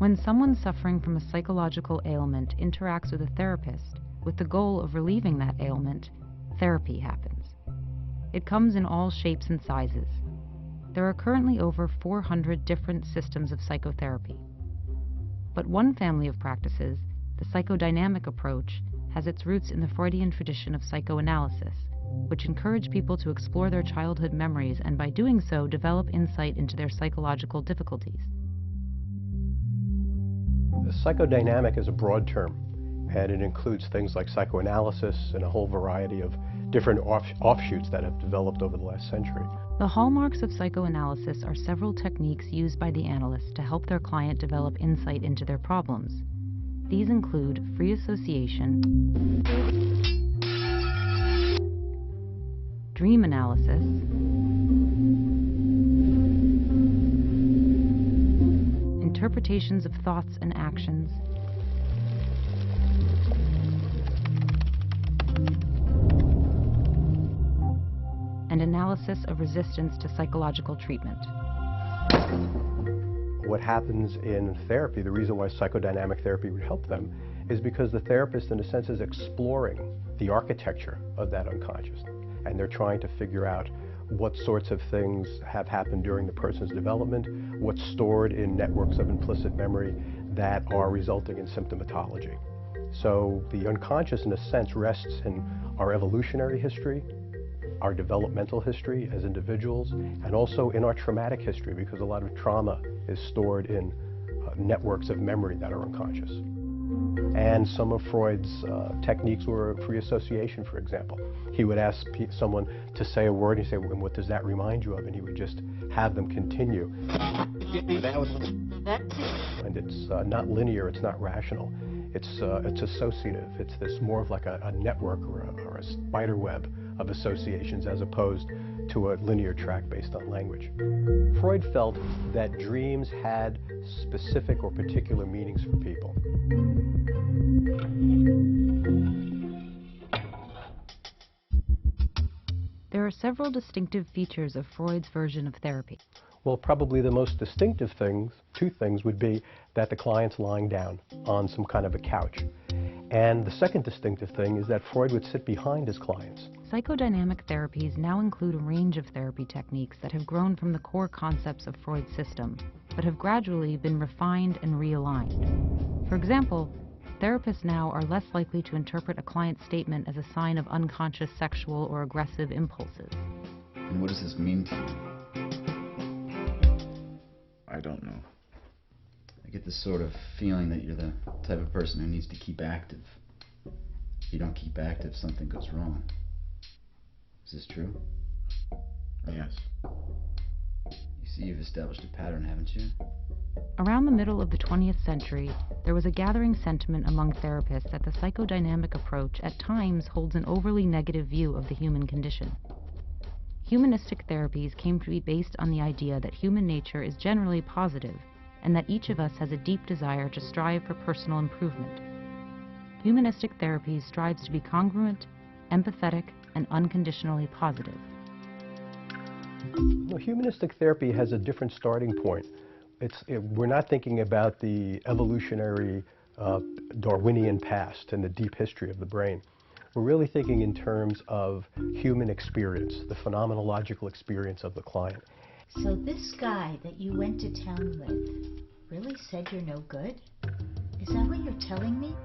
When someone suffering from a psychological ailment interacts with a therapist with the goal of relieving that ailment, therapy happens. It comes in all shapes and sizes. There are currently over 400 different systems of psychotherapy. But one family of practices, the psychodynamic approach, has its roots in the Freudian tradition of psychoanalysis, which encourage people to explore their childhood memories and by doing so develop insight into their psychological difficulties. Psychodynamic is a broad term, and it includes things like psychoanalysis and a whole variety of different offshoots that have developed over the last century. The hallmarks of psychoanalysis are several techniques used by the analyst to help their client develop insight into their problems. These include free association, dream analysis, interpretations of thoughts and actions, and analysis of resistance to psychological treatment. What happens in therapy, the reason why psychodynamic therapy would help them, is because the therapist, in a sense, is exploring the architecture of that unconscious. And they're trying to figure out what sorts of things have happened during the person's development, what's stored in networks of implicit memory that are resulting in symptomatology. So the unconscious, in a sense, rests in our evolutionary history, our developmental history as individuals, and also in our traumatic history, because a lot of trauma is stored in networks of memory that are unconscious. And some of Freud's techniques were free association, for example. He would ask someone to say a word, and he'd say, well, what does that remind you of? And he would just have them continue. And it's not linear, it's not rational. It's associative. It's this more of like a network or a spider web of associations as opposed to a linear track based on language. Freud felt that dreams had specific or particular meanings for people. There are several distinctive features of Freud's version of therapy. Well, probably the most distinctive things, two things, would be that the client's lying down on some kind of a couch. And the second distinctive thing is that Freud would sit behind his clients. Psychodynamic therapies now include a range of therapy techniques that have grown from the core concepts of Freud's system, but have gradually been refined and realigned. For example, therapists now are less likely to interpret a client's statement as a sign of unconscious sexual or aggressive impulses. And what does this mean to you? I don't know. I get this sort of feeling that you're the type of person who needs to keep active. If you don't keep active, something goes wrong. Is this true? Yes. You see, you've established a pattern, haven't you? Around the middle of the 20th century, there was a gathering sentiment among therapists that the psychodynamic approach at times holds an overly negative view of the human condition. Humanistic therapies came to be based on the idea that human nature is generally positive and that each of us has a deep desire to strive for personal improvement. Humanistic therapies strives to be congruent, empathetic, and unconditionally positive. Well, humanistic therapy has a different starting point. We're not thinking about the evolutionary Darwinian past and the deep history of the brain. We're really thinking in terms of human experience, the phenomenological experience of the client. So this guy that you went to town with really said you're no good? Is that what you're telling me?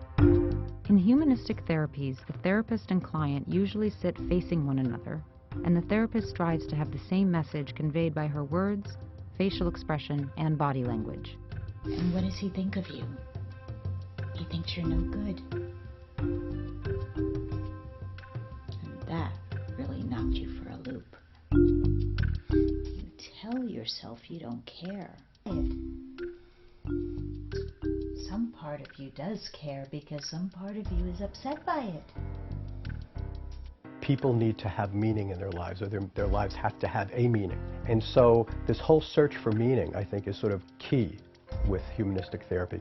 In humanistic therapies, the therapist and client usually sit facing one another, and the therapist strives to have the same message conveyed by her words, facial expression, and body language. And what does he think of you? He thinks you're no good. And that really knocked you for a loop. You tell yourself you don't care. Some part of you does care because some part of you is upset by it. People need to have meaning in their lives, or their lives have to have a meaning. And so this whole search for meaning, I think, is sort of key with humanistic therapy.